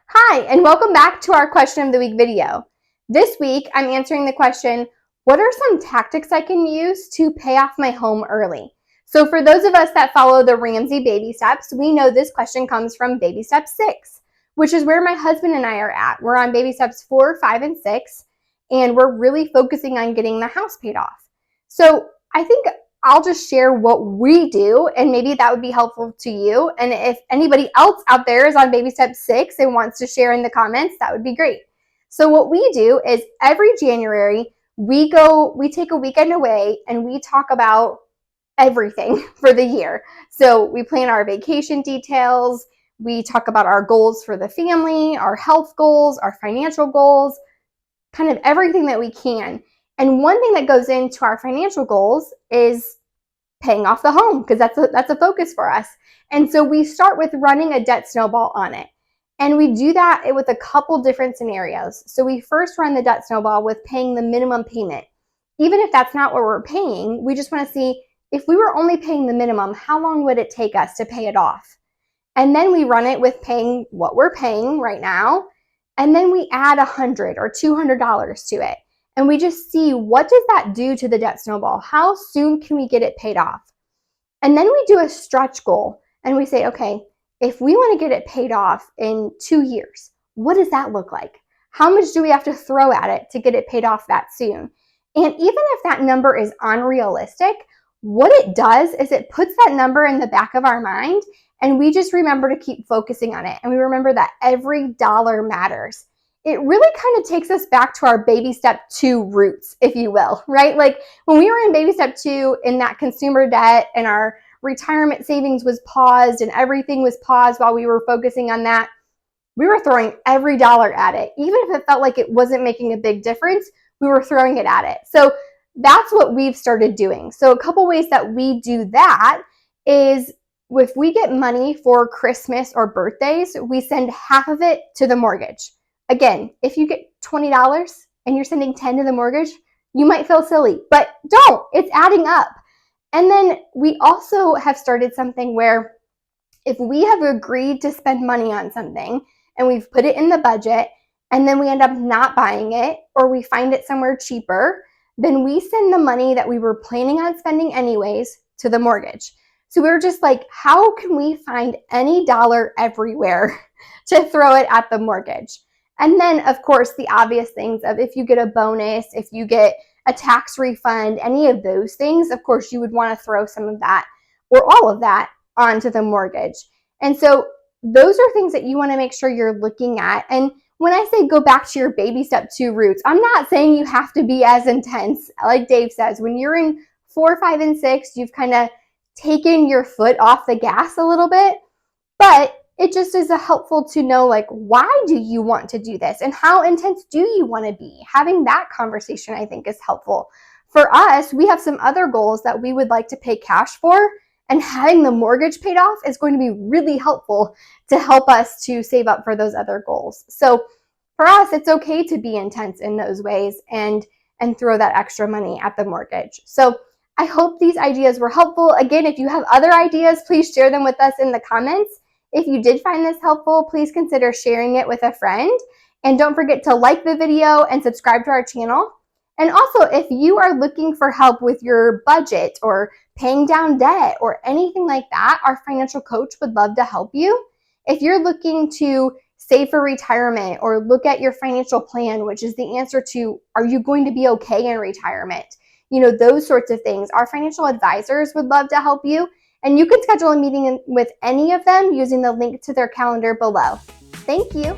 Hi, and welcome back to our question of the week video. This week, I'm answering the question, what are some tactics I can use to pay off my home early? So for those of us that follow the Ramsey baby steps, we know this question comes from baby step 6, which is where my husband and I are at. We're on baby steps 4, 5, and 6, and we're really focusing on getting the house paid off. So I think I'll just share what we do, and maybe that would be helpful to you. And if anybody else out there is on baby step 6 and wants to share in the comments, that would be great. So what we do is every January, we take a weekend away and we talk about everything for the year. So we plan our vacation details, we talk about our goals for the family, our health goals, our financial goals, kind of everything that we can. And one thing that goes into our financial goals is paying off the home, because that's a focus for us. And so we start with running a debt snowball on it. And we do that with a couple different scenarios. So we first run the debt snowball with paying the minimum payment. Even if that's not what we're paying, we just want to see if we were only paying the minimum, how long would it take us to pay it off? And then we run it with paying what we're paying right now. And then we add $100 or $200 to it. And we just see, what does that do to the debt snowball? How soon can we get it paid off? And then we do a stretch goal and we say, okay, if we want to get it paid off in 2 years, what does that look like? How much do we have to throw at it to get it paid off that soon? And even if that number is unrealistic, what it does is it puts that number in the back of our mind, and we just remember to keep focusing on it. And we remember that every dollar matters. It really kind of takes us back to our baby step 2 roots, if you will, right? Like when we were in baby step 2 in that consumer debt and our retirement savings was paused and everything was paused while we were focusing on that, we were throwing every dollar at it. Even if it felt like it wasn't making a big difference, we were throwing it at it. So that's what we've started doing. So a couple ways that we do that is, if we get money for Christmas or birthdays, we send half of it to the mortgage. Again, if you get $20 and you're sending $10 to the mortgage, you might feel silly, but don't. It's adding up. And then we also have started something where if we have agreed to spend money on something and we've put it in the budget and then we end up not buying it, or we find it somewhere cheaper, then we send the money that we were planning on spending anyways to the mortgage. So we were just like, how can we find any dollar everywhere to throw it at the mortgage? And then, of course, the obvious things of if you get a bonus, if you get a tax refund, any of those things, of course, you would want to throw some of that or all of that onto the mortgage. And so those are things that you want to make sure you're looking at. And when I say go back to your baby step 2 roots, I'm not saying you have to be as intense. Like Dave says, when you're in 4, 5, and 6, you've kind of taken your foot off the gas a little bit, but it just is helpful to know, like, why do you want to do this and how intense do you want to be? Having that conversation, I think, is helpful. For us, we have some other goals that we would like to pay cash for, and having the mortgage paid off is going to be really helpful to help us to save up for those other goals. So for us, it's okay to be intense in those ways and throw that extra money at the mortgage. So I hope these ideas were helpful. Again, if you have other ideas, please share them with us in the comments. If you did find this helpful, please consider sharing it with a friend. And don't forget to like the video and subscribe to our channel. And also, if you are looking for help with your budget or paying down debt or anything like that, our financial coach would love to help you. If you're looking to save for retirement or look at your financial plan, which is the answer to, are you going to be okay in retirement? You know, those sorts of things. Our financial advisors would love to help you. And you can schedule a meeting with any of them using the link to their calendar below. Thank you.